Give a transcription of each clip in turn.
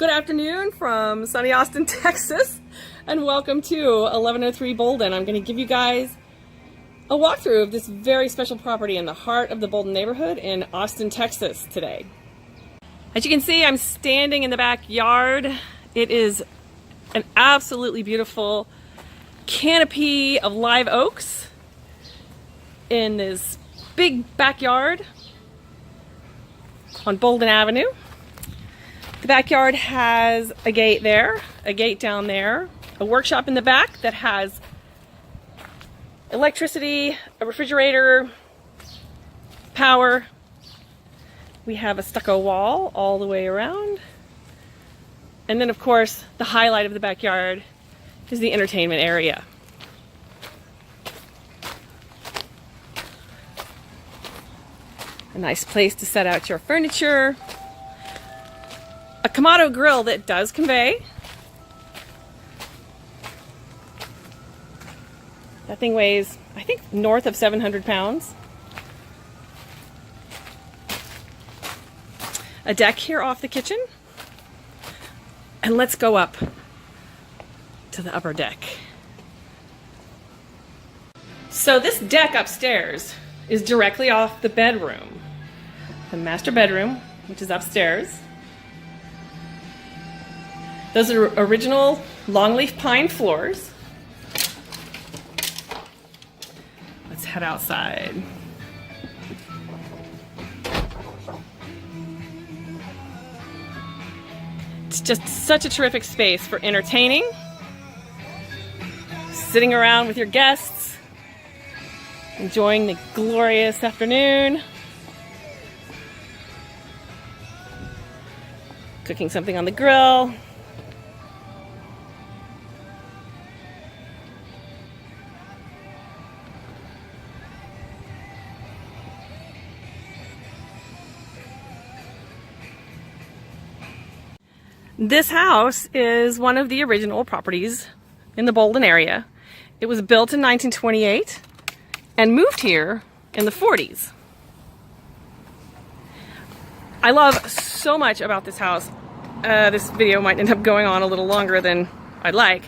Good afternoon from sunny Austin, Texas, and welcome to 1103 Bouldin. I'm going to give you guys a walkthrough of this very special property in the heart of the Bouldin neighborhood in Austin, Texas today. As you can see, I'm standing in the backyard. It is an absolutely beautiful canopy of live oaks in this big backyard on Bouldin Avenue. The backyard has a gate there, a gate down there, a workshop in the back that has electricity, a refrigerator, power. We have a stucco wall all the way around. And then, of course, the highlight of the backyard is the entertainment area. A nice place to set out your furniture. A Kamado grill that does convey. That thing weighs, I think, north of 700 pounds. A deck here off the kitchen. And let's go up to the upper deck. So this deck upstairs is directly off the bedroom. The master bedroom, which is upstairs. Those are original longleaf pine floors. Let's head outside. It's just such a terrific space for entertaining, sitting around with your guests, enjoying the glorious afternoon, cooking something on the grill. This house is one of the original properties in the Bouldin area. It was built in 1928 and moved here in the 40s. I love so much about this house. This video might end up going on a little longer than I'd like.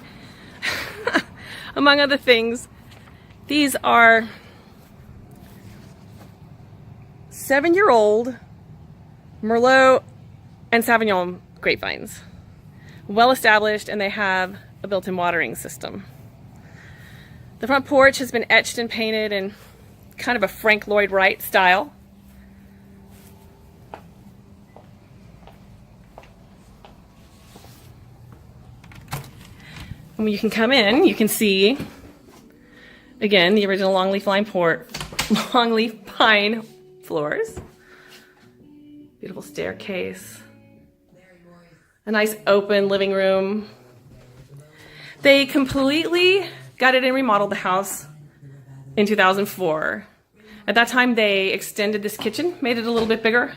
Among other things, these are 7-year-old Merlot and Sauvignon grapevines. Well established, and they have a built-in watering system. The front porch has been etched and painted in kind of a Frank Lloyd Wright style. And when you can come in, you can see, again, the original longleaf pine floors. Beautiful staircase. A nice open living room. They completely gutted and remodeled the house in 2004. At that time, they extended this kitchen, made it a little bit bigger.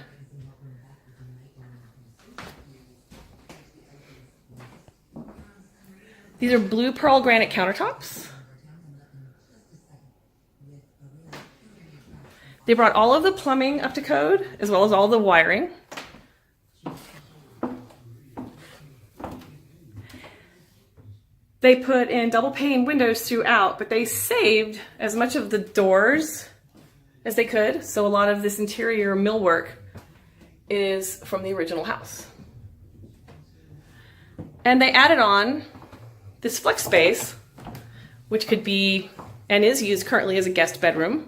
These are blue pearl granite countertops. They brought all of the plumbing up to code, as well as all the wiring. They put in double pane windows throughout, but they saved as much of the doors as they could. So a lot of this interior millwork is from the original house. And they added on this flex space, which could be and is used currently as a guest bedroom.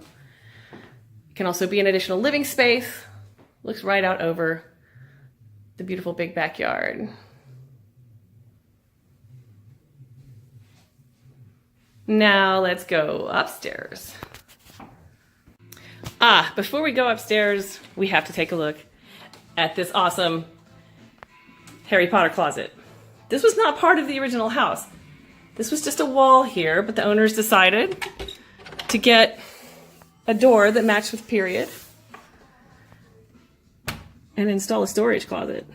It can also be an additional living space. Looks right out over the beautiful big backyard. Now let's go upstairs. Before we go upstairs, we have to take a look at this awesome Harry Potter closet. This was not part of the original house. This was just a wall here, but the owners decided to get a door that matched with period and install a storage closet.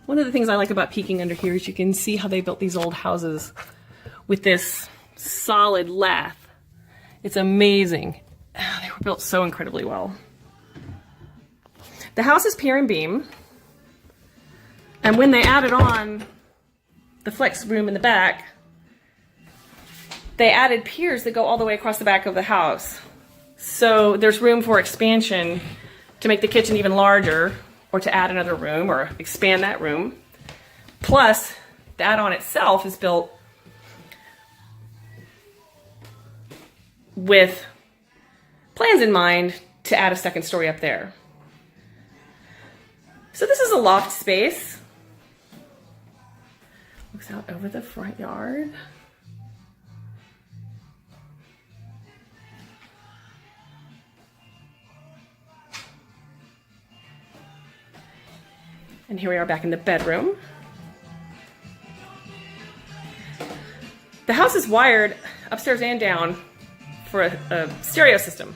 One of the things I like about peeking under here is you can see how they built these old houses with this solid lath. It's amazing. They were built so incredibly well. The house is pier and beam. And when they added on the flex room in the back, they added piers that go all the way across the back of the house. So there's room for expansion to make the kitchen even larger, or to add another room or expand that room. Plus, the add-on itself is built with plans in mind to add a second story up there. So this is a loft space. Looks out over the front yard. And here we are back in the bedroom. The house is wired upstairs and down for a stereo system.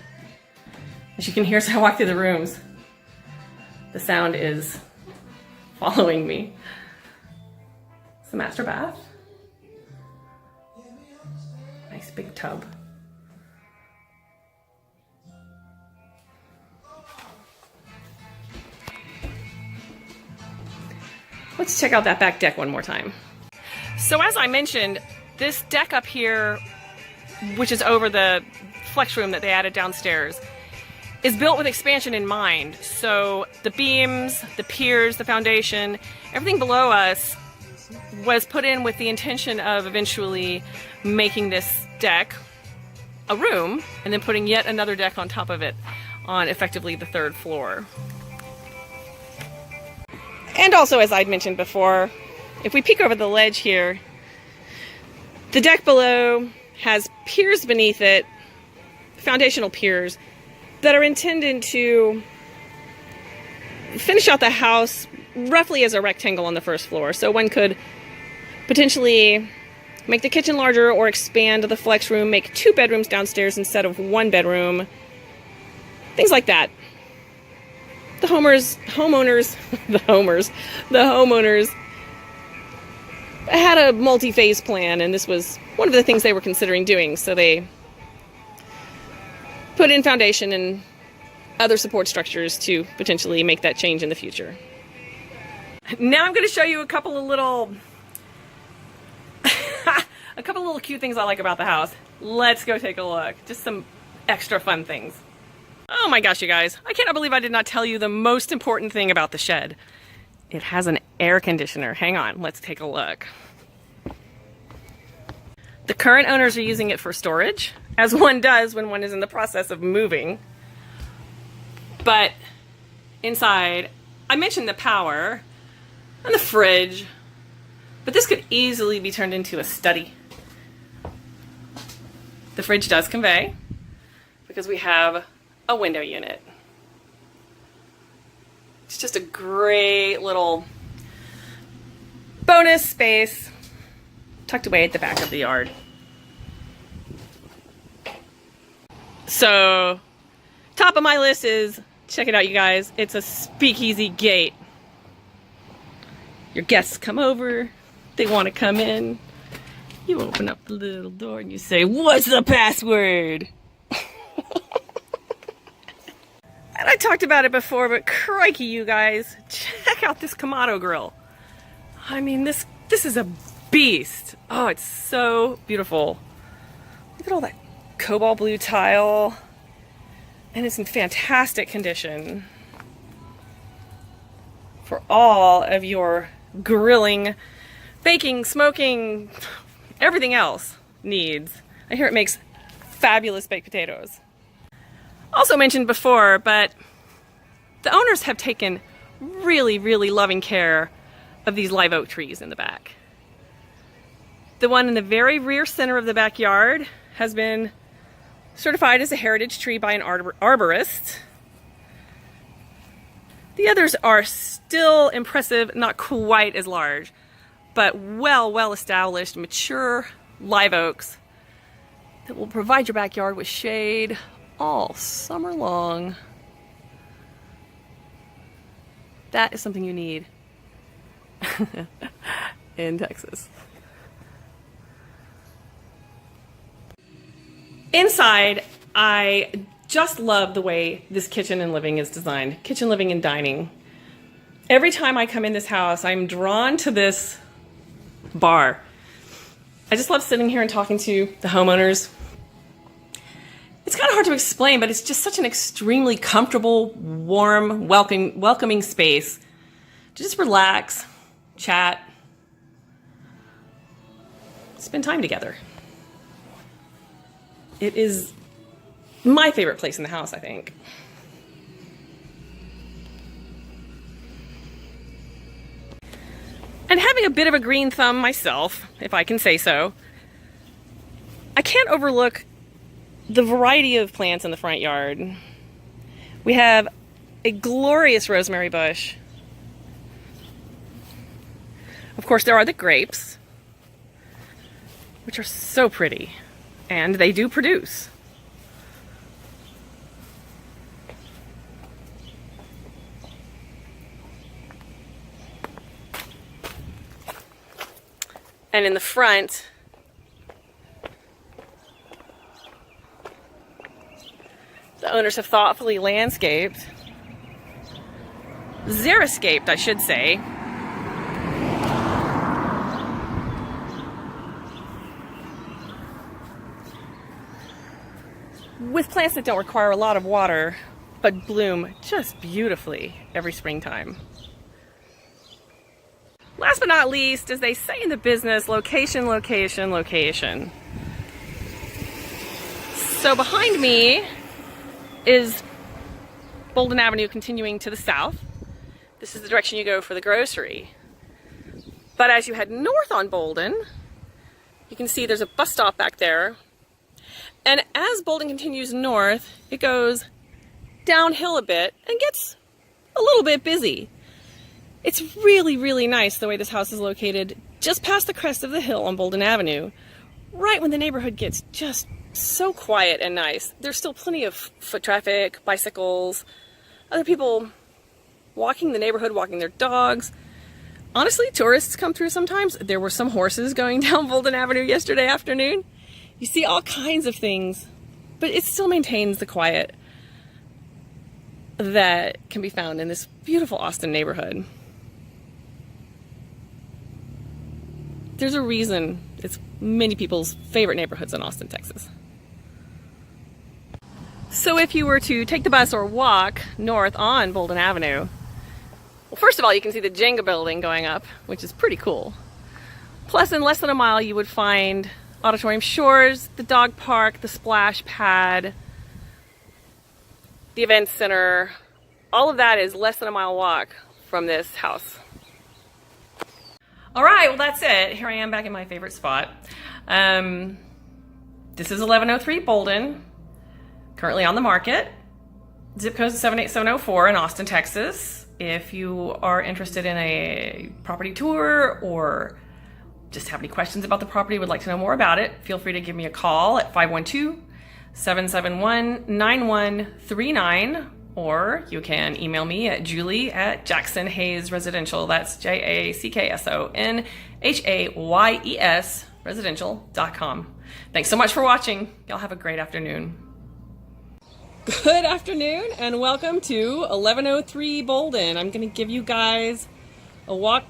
As you can hear as I walk through the rooms, the sound is following me. It's the master bath. Nice big tub. Let's check out that back deck one more time. So as I mentioned, this deck up here, which is over the flex room that they added downstairs, is built with expansion in mind. So the beams, the piers, the foundation, everything below us was put in with the intention of eventually making this deck a room and then putting yet another deck on top of it on effectively the third floor. And also, as I'd mentioned before, if we peek over the ledge here, the deck below has piers beneath it, foundational piers, that are intended to finish out the house roughly as a rectangle on the first floor. So one could potentially make the kitchen larger or expand the flex room, make 2 bedrooms downstairs instead of 1 bedroom, things like that. The homeowners had a multi-phase plan, and this was one of the things they were considering doing. So they put in foundation and other support structures to potentially make that change in the future. Now I'm going to show you a couple of little cute things I like about the house. Let's go take a look. Just some extra fun things. Oh my gosh, you guys. I cannot believe I did not tell you the most important thing about the shed. It has an air conditioner. Hang on, let's take a look. The current owners are using it for storage, as one does when one is in the process of moving. But inside, I mentioned the power and the fridge, but this could easily be turned into a study. The fridge does convey, because we have a window unit. It's just a great little bonus space tucked away at the back of the yard. So, top of my list is, check it out you guys, it's a speakeasy gate. Your guests come over, they want to come in, you open up the little door and you say, "What's the password?" And I talked about it before, but crikey, you guys, check out this Kamado grill. I mean, this is a beast. Oh, it's so beautiful. Look at all that cobalt blue tile. And it's in fantastic condition for all of your grilling, baking, smoking, everything else needs. I hear it makes fabulous baked potatoes. Also mentioned before, but the owners have taken really, really loving care of these live oak trees in the back. The one in the very rear center of the backyard has been certified as a heritage tree by an arborist. The others are still impressive, not quite as large, but well established, mature live oaks that will provide your backyard with shade all summer long. That is something you need in Texas. Inside, I just love the way this kitchen and living is designed. Kitchen, living, and dining. Every time I come in this house, I'm drawn to this bar. I just love sitting here and talking to the homeowners. It's kind of hard to explain, but it's just such an extremely comfortable, warm, welcoming space to just relax, chat, spend time together. It is my favorite place in the house, I think. And having a bit of a green thumb myself, if I can say so, I can't overlook the variety of plants in the front yard. We have a glorious rosemary bush. Of course, there are the grapes, which are so pretty, and they do produce. And in the front, the owners have thoughtfully landscaped, xeriscaped, I should say, with plants that don't require a lot of water, but bloom just beautifully every springtime. Last but not least, as they say in the business, location, location, location. So behind me is Bouldin Avenue continuing to the south. This is the direction you go for the grocery. But as you head north on Bouldin, you can see there's a bus stop back there. And as Bouldin continues north, it goes downhill a bit and gets a little bit busy. It's really, really nice the way this house is located just past the crest of the hill on Bouldin Avenue, right when the neighborhood gets just so quiet and nice. There's still plenty of foot traffic, bicycles, other people walking the neighborhood, walking their dogs. Honestly, tourists come through sometimes. There were some horses going down Bouldin Avenue yesterday afternoon. You see all kinds of things, but it still maintains the quiet that can be found in this beautiful Austin neighborhood. There's a reason it's many people's favorite neighborhoods in Austin, Texas. So if you were to take the bus or walk north on Bouldin Avenue, well, first of all, you can see the Jenga building going up, which is pretty cool. Plus, in less than a mile, you would find Auditorium Shores, the dog park, the splash pad, the event center. All of that is less than a mile walk from this house. All right, well, that's it. Here I am back in my favorite spot. This is 1103 Bouldin, currently on the market. Zip code is 78704 in Austin, Texas. If you are interested in a property tour or just have any questions about the property, would like to know more about it, feel free to give me a call at 512-771-9139. Or you can email me at Julie@Jackson Hayes Residential. That's JACKSONHAYES residential.com. Thanks so much for watching. Y'all have a great afternoon. Good afternoon and welcome to 1103 Bouldin. I'm going to give you guys a walk.